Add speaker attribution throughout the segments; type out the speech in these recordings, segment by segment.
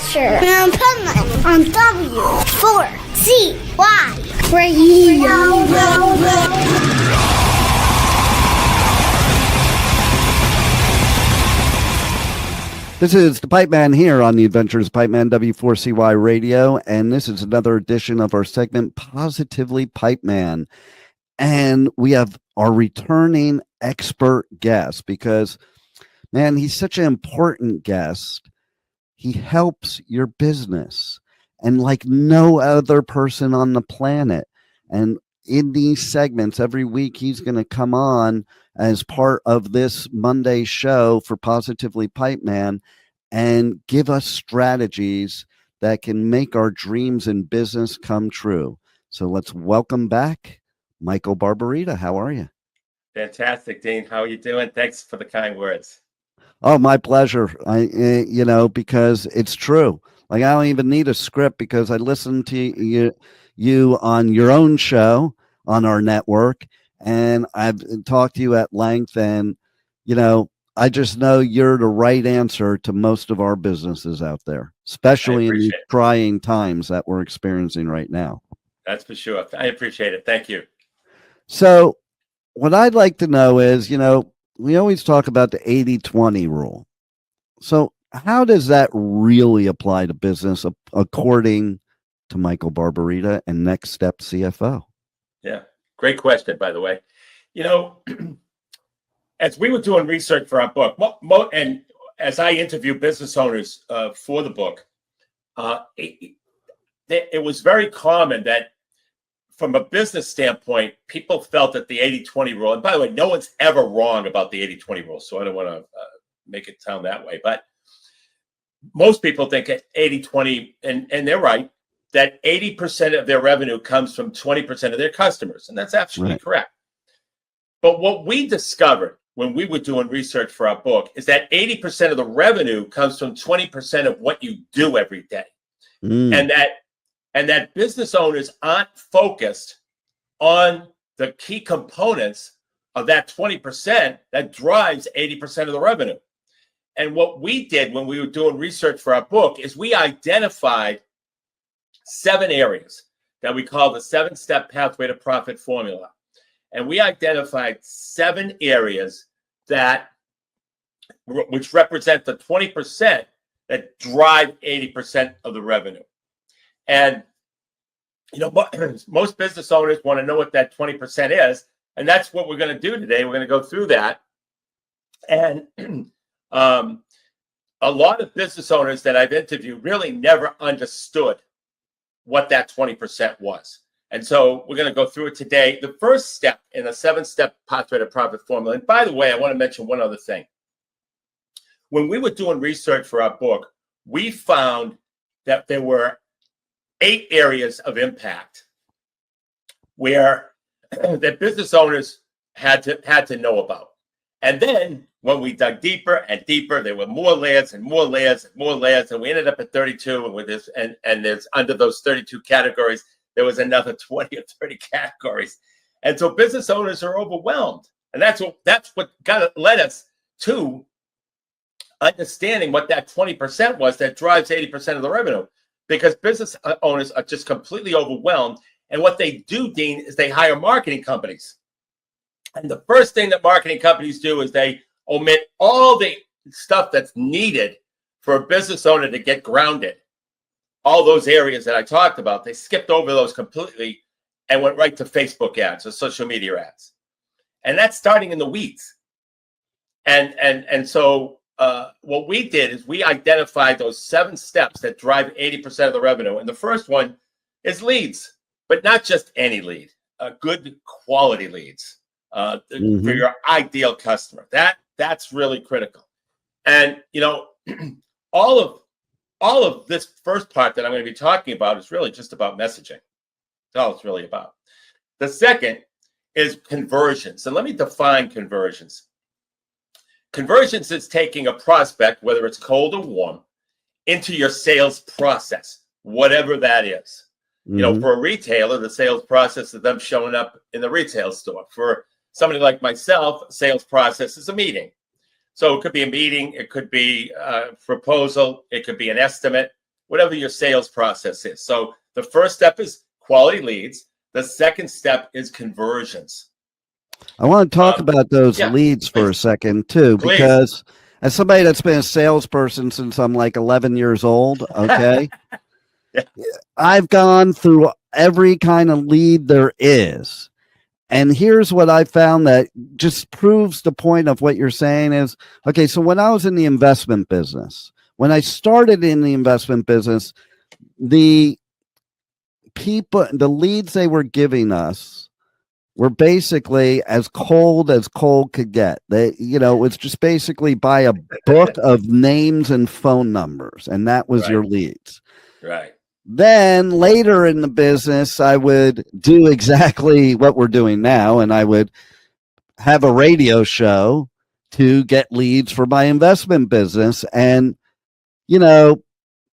Speaker 1: Adventure in Pipeman on W4CY Radio.
Speaker 2: This is the Pipeman here on the Adventures Pipeman W4CY Radio, and this is another edition of our segment, Positively Pipeman. And we have our returning expert guest because, man, he's such an important guest. He helps your business and like no other person on the planet. And in these segments, every week, he's going to come on as part of this Monday show for Positively Pipeman and give us strategies that can make our dreams in business come true. So let's welcome back Michael Barbarita. How are you?
Speaker 3: Fantastic, Dean. How are you doing? Thanks for the kind words.
Speaker 2: Oh, my pleasure. Because it's true. Like, I don't even need a script because I listen to you on your own show on our network, and I've talked to you at length, and, I just know you're the right answer to most of our businesses out there, especially in these trying times that we're experiencing right now.
Speaker 3: That's for sure. I appreciate it. Thank you.
Speaker 2: So what I'd like to know is, we always talk about the 80-20 rule. So how does that really apply to business according to Michael Barbarita and NextStepCFO?
Speaker 3: Yeah, great question, by the way. As we were doing research for our book, and as I interview business owners for the book, it was very common that from a business standpoint, people felt that the 80-20 rule, and by the way, no one's ever wrong about the 80-20 rule, so I don't want to make it sound that way, but most people think 80-20, and they're right, that 80% of their revenue comes from 20% of their customers, and that's absolutely correct. But what we discovered when we were doing research for our book is that 80% of the revenue comes from 20% of what you do every day. And that business owners aren't focused on the key components of that 20% that drives 80% of the revenue. And what we did when we were doing research for our book is we identified 7 areas that we call the 7-step pathway to profit formula. And we identified 7 areas which represent the 20% that drive 80% of the revenue. And, most business owners want to know what that 20% is. And that's what we're going to do today. We're going to go through that. And a lot of business owners that I've interviewed really never understood what that 20% was. And so we're going to go through it today. The first step in a 7-step pathway to profit formula. And by the way, I want to mention one other thing. When we were doing research for our book, we found that there were 8 areas of impact where that business owners had to know about. And then when we dug deeper and deeper, there were more layers and more layers and more layers, and we ended up at 32. And with this, and there's under those 32 categories, there was another 20 or 30 categories. And so business owners are overwhelmed. And that's what led us to understanding what that 20% was that drives 80% of the revenue, because business owners are just completely overwhelmed. And what they do, Dean, is they hire marketing companies. And the first thing that marketing companies do is they omit all the stuff that's needed for a business owner to get grounded. All those areas that I talked about, they skipped over those completely and went right to Facebook ads or social media ads. And that's starting in the weeds. And so what we did is we identified those 7 steps that drive 80% of the revenue. And the first one is leads, but not just any lead, good quality leads for your ideal customer. That's really critical. And, all of this first part that I'm going to be talking about is really just about messaging. That's all it's really about. The second is conversions. And let me define conversions. Conversions is taking a prospect, whether it's cold or warm, into your sales process, whatever that is. For a retailer, the sales process is them showing up in the retail store. For somebody like myself, sales process is a meeting. So it could be a meeting, it could be a proposal, it could be an estimate, whatever your sales process is. So the first step is quality leads. The second step is conversions.
Speaker 2: I want to talk about those leads for a second too, because as somebody that's been a salesperson since I'm like 11 years old, okay, I've gone through every kind of lead there is. And here's what I found that just proves the point of what you're saying is, okay, so when I was in the investment business, when I started in the investment business, the leads they were giving us were basically as cold could get. They, it was just basically buy a book of names and phone numbers, and that was your leads.
Speaker 3: Right.
Speaker 2: Then later in the business, I would do exactly what we're doing now, and I would have a radio show to get leads for my investment business. And,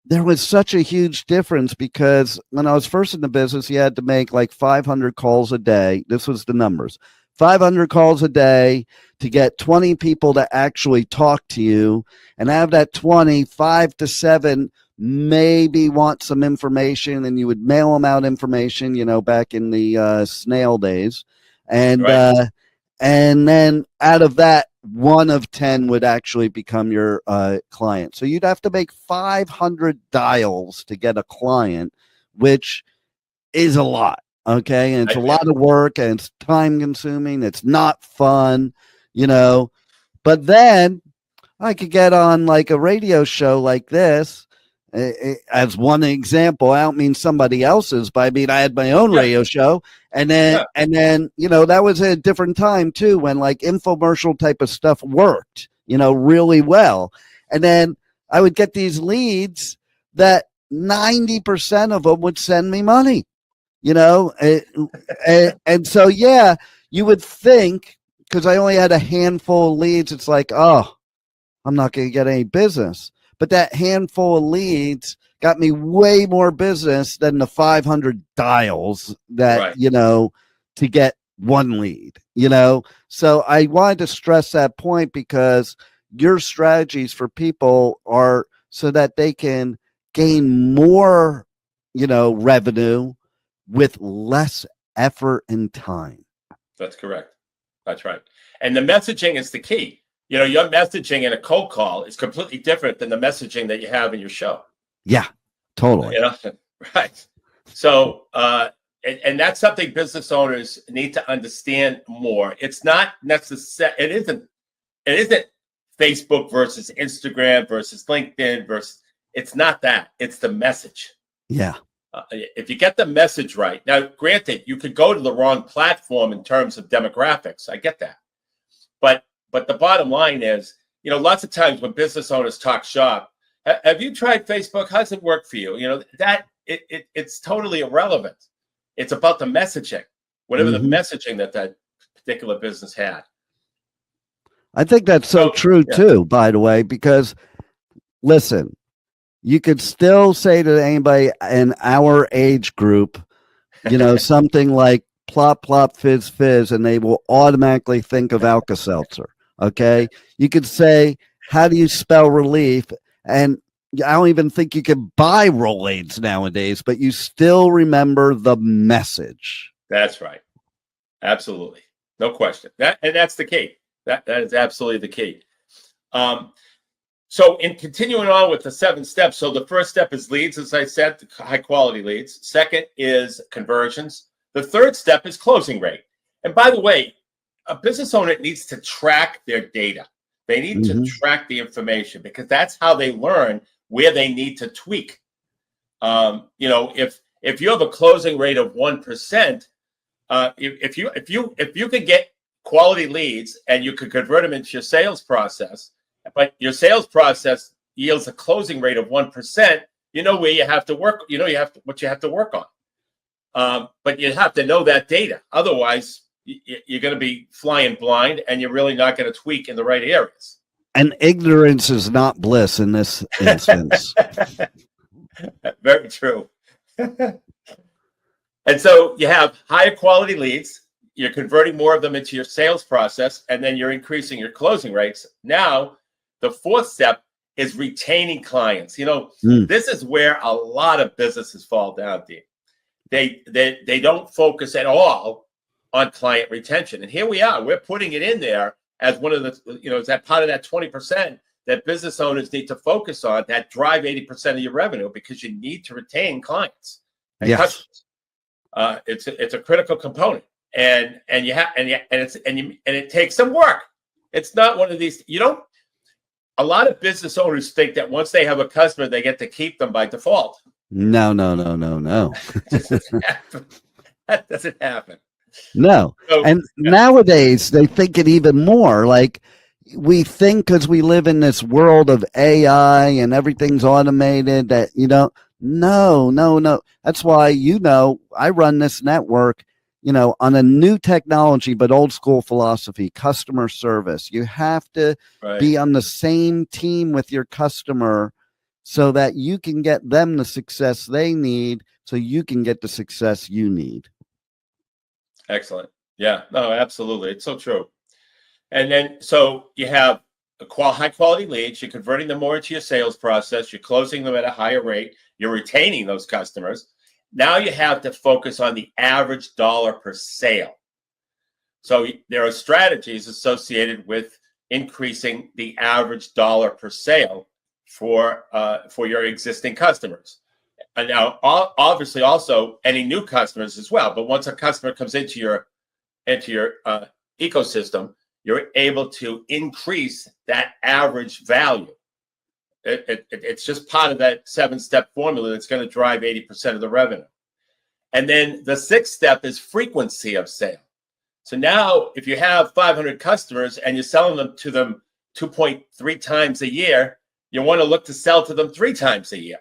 Speaker 2: there was such a huge difference because when I was first in the business, you had to make like 500 calls a day. This was the numbers. 500 calls a day to get 20 people to actually talk to you, and out of that 20, 5 to 7 maybe want some information, and you would mail them out information, back in the snail days. And and then out of that, 1 of 10 would actually become your client. So you'd have to make 500 dials to get a client, which is a lot. Okay. And it's a lot of work, and it's time consuming. It's not fun, but then I could get on like a radio show like this. As one example, I don't mean somebody else's, but I mean I had my own radio show, and then that was a different time too, when like infomercial type of stuff worked, really well. And then I would get these leads that 90% of them would send me money, and so you would think, because I only had a handful of leads, it's like, oh, I'm not going to get any business. But that handful of leads got me way more business than the 500 dials that, to get one lead, So I wanted to stress that point, because your strategies for people are so that they can gain more, revenue with less effort and time.
Speaker 3: That's correct. That's right. And the messaging is the key. Your messaging in a cold call is completely different than the messaging that you have in your show.
Speaker 2: Yeah, totally.
Speaker 3: Right. So, and that's something business owners need to understand more. It's not necessary. It isn't Facebook versus Instagram versus LinkedIn versus. It's not that. It's the message.
Speaker 2: Yeah.
Speaker 3: If you get the message right. Now, granted, you could go to the wrong platform in terms of demographics. I get that. But the bottom line is, lots of times when business owners talk shop, have you tried Facebook? How does it work for you? It's totally irrelevant. It's about the messaging, whatever the messaging that particular business had.
Speaker 2: I think that's so true too, by the way, because listen, you could still say to anybody in our age group, something like plop, plop, fizz, fizz, and they will automatically think of Alka-Seltzer. Okay. You could say, how do you spell relief? And I don't even think you can buy Rolaids nowadays, but you still remember the message.
Speaker 3: That's right. Absolutely. No question. That's the key. That is absolutely the key. So in continuing on with the 7 steps, so the first step is leads, as I said, high quality leads. Second is conversions. The third step is closing rate. And by the way, a business owner needs to track their data. They need to track the information, because that's how they learn where they need to tweak. If you have a closing rate of 1%, if you could get quality leads and you could convert them into your sales process, but your sales process yields a closing rate of 1%, where you have to work. What you have to work on. But you have to know that data. Otherwise, you're going to be flying blind, and you're really not going to tweak in the right areas.
Speaker 2: And ignorance is not bliss in this instance.
Speaker 3: Very true. And so you have higher quality leads. You're converting more of them into your sales process, and then you're increasing your closing rates. Now, the fourth step is retaining clients.
Speaker 2: Mm.
Speaker 3: This is where a lot of businesses fall down, Dean. They don't focus at all on client retention. And here we are. We're putting it in there as one of the, is that part of that 20% that business owners need to focus on that drive 80% of your revenue, because you need to retain clients and
Speaker 2: Yes.
Speaker 3: customers. It's a critical component, and it takes some work. It's not one of these, a lot of business owners think that once they have a customer, they get to keep them by default.
Speaker 2: No.
Speaker 3: That doesn't happen.
Speaker 2: No.
Speaker 3: So,
Speaker 2: And nowadays they think it even more. Like, we think because we live in this world of AI and everything's automated that, no. That's why, I run this network, on a new technology, but old school philosophy, customer service. You have to be on the same team with your customer so that you can get them the success they need, so you can get the success you need.
Speaker 3: Excellent. Yeah, no, absolutely. It's so true. And then, so you have high quality leads, you're converting them more into your sales process, you're closing them at a higher rate, you're retaining those customers. Now you have to focus on the average dollar per sale. So there are strategies associated with increasing the average dollar per sale for your existing customers. And now, obviously, also any new customers as well. But once a customer comes into your ecosystem, you're able to increase that average value. It's just part of that 7-step formula that's going to drive 80% of the revenue. And then the 6th step is frequency of sale. So now, if you have 500 customers and you're selling to them 2.3 times a year, you want to look to sell to them 3 times a year.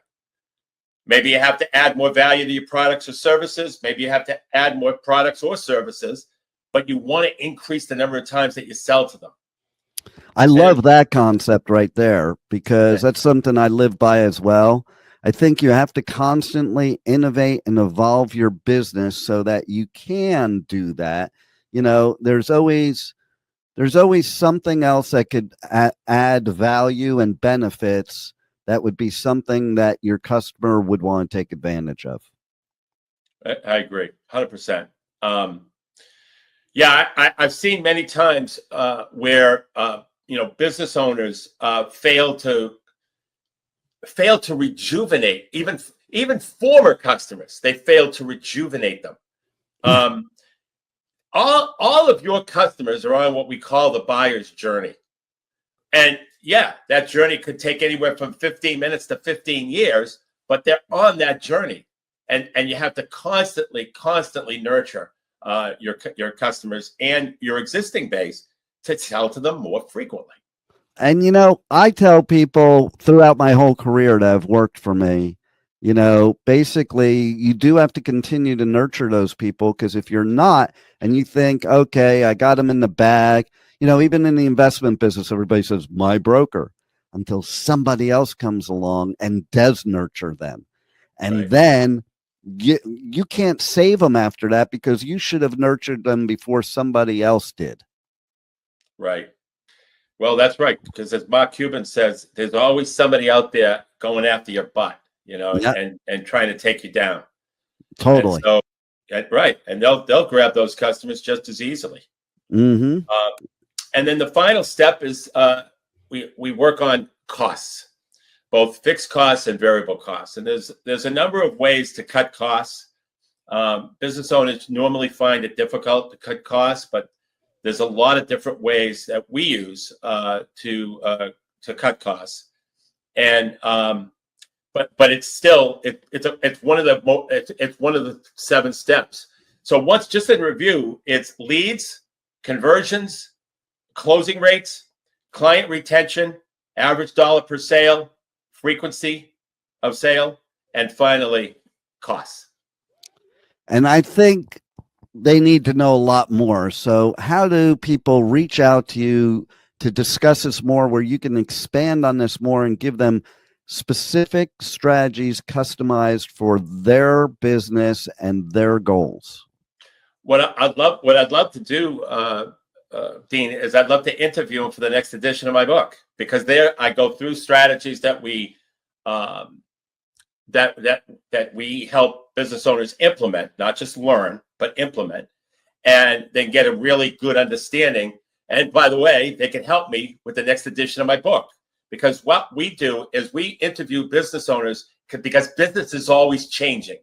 Speaker 3: Maybe you have to add more value to your products or services. Maybe you have to add more products or services, but you want to increase the number of times that you sell to them.
Speaker 2: I love that concept right there, because that's something I live by as well. I think you have to constantly innovate and evolve your business so that you can do that. There's always something else that could add value and benefits that would be something that your customer would want to take advantage of.
Speaker 3: I agree, 100%. Yeah, I've seen many times where business owners fail to rejuvenate even former customers. They fail to rejuvenate them. All of your customers are on what we call the buyer's journey, and yeah, that journey could take anywhere from 15 minutes to 15 years, but they're on that journey, and you have to constantly nurture your customers and your existing base to sell to them more frequently.
Speaker 2: And, I tell people throughout my whole career that have worked for me, basically you do have to continue to nurture those people, because if you're not, and you think, okay, I got them in the bag, even in the investment business, everybody says my broker, until somebody else comes along and does nurture them. And then you can't save them after that, because you should have nurtured them before somebody else did.
Speaker 3: Right. Well, that's right. Because as Mark Cuban says, there's always somebody out there going after your butt, and trying to take you down.
Speaker 2: Totally.
Speaker 3: And so, right. And they'll grab those customers just as easily.
Speaker 2: Mm-hmm.
Speaker 3: And then the final step is we work on costs, both fixed costs and variable costs. And there's a number of ways to cut costs. Business owners normally find it difficult to cut costs, but there's a lot of different ways that we use to cut costs. And but it's still it's one of the 7 steps. So just in review, it's leads, conversions, closing rates, client retention, average dollar per sale, frequency of sale, and finally costs.
Speaker 2: And I think they need to know a lot more. So how do people reach out to you to discuss this more, where you can expand on this more and give them specific strategies customized for their business and their goals?
Speaker 3: What I'd love to do, Dean, is I'd love to interview him for the next edition of my book, because there I go through strategies that we that we help business owners implement, not just learn, but implement, and then get a really good understanding. And by the way, they can help me with the next edition of my book, because what we do is we interview business owners because business is always changing.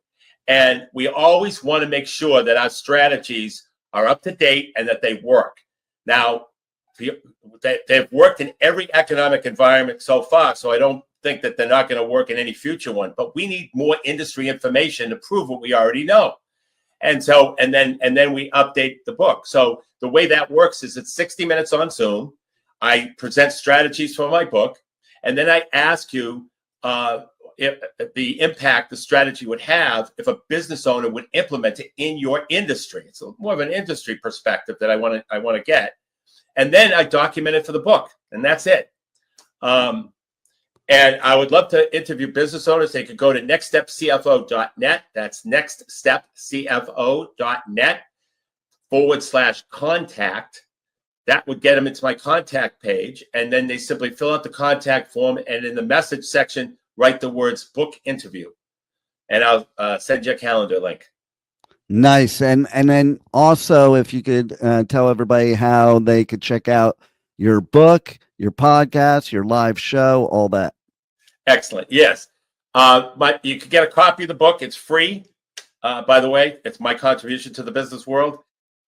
Speaker 3: And we always want to make sure that our strategies are up to date and that they work. Now, they've worked in every economic environment so far, so I don't think that they're not going to work in any future one. But we need more industry information to prove what we already know. And so, and then we update the book. So the way that works is it's 60 minutes on Zoom. I present strategies for my book, and then I ask you if the impact the strategy would have if a business owner would implement it in your industry. It's more of an industry perspective that I want to get. And then I document it for the book, and that's it. And I would love to interview business owners. They could go to NextStepCFO.net. That's NextStepCFO.net/contact. That would get them into my contact page. And then they simply fill out the contact form. And in the message section, write the words book interview. And I'll send you a calendar link.
Speaker 2: Nice. And then also, if you could tell everybody how they could check out your book, your podcast, your live show, all that.
Speaker 3: Excellent. Yes. But you can get a copy of the book. It's free. By the way, it's my contribution to the business world.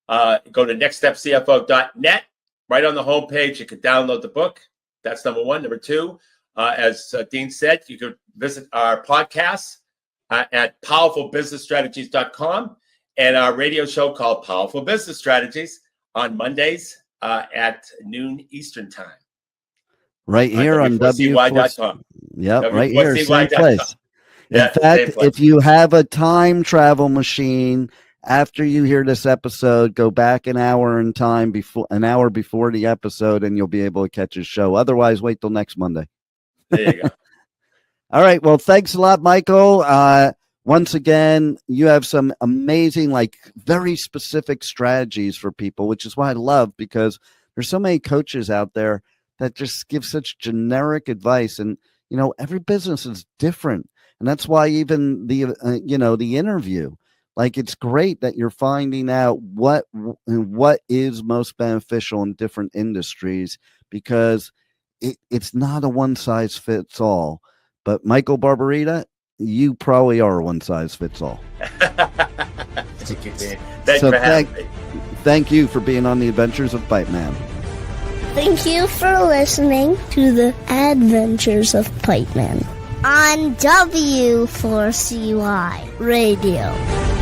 Speaker 3: Go to NextStepCFO.net. Right on the homepage, you can download the book. That's number one. Number two, as Dean said, you could visit our podcasts at powerfulbusinessstrategies.com and our radio show called Powerful Business Strategies on Mondays at noon Eastern time.
Speaker 2: Right here on
Speaker 3: W4CY.com.
Speaker 2: Yep, right here, same place.
Speaker 3: Yeah,
Speaker 2: in fact, if you have a time travel machine, after you hear this episode, go back an hour before the episode, and you'll be able to catch his show. Otherwise, wait till next Monday.
Speaker 3: There you go.
Speaker 2: All right. Well, thanks a lot, Michael. Once again, you have some amazing, very specific strategies for people, which is what I love, because there's so many coaches out there that just give such generic advice. And, every business is different. And that's why even the interview, it's great that you're finding out what is most beneficial in different industries, because it's not a one size fits all. But Michael Barbarita, you probably are a one size fits all.
Speaker 3: Thank you, Dan. Thanks for having me.
Speaker 2: Thank you for being on the Adventures of Pipeman.
Speaker 1: Thank you for listening to the Adventures of Pipeman on W4CY Radio.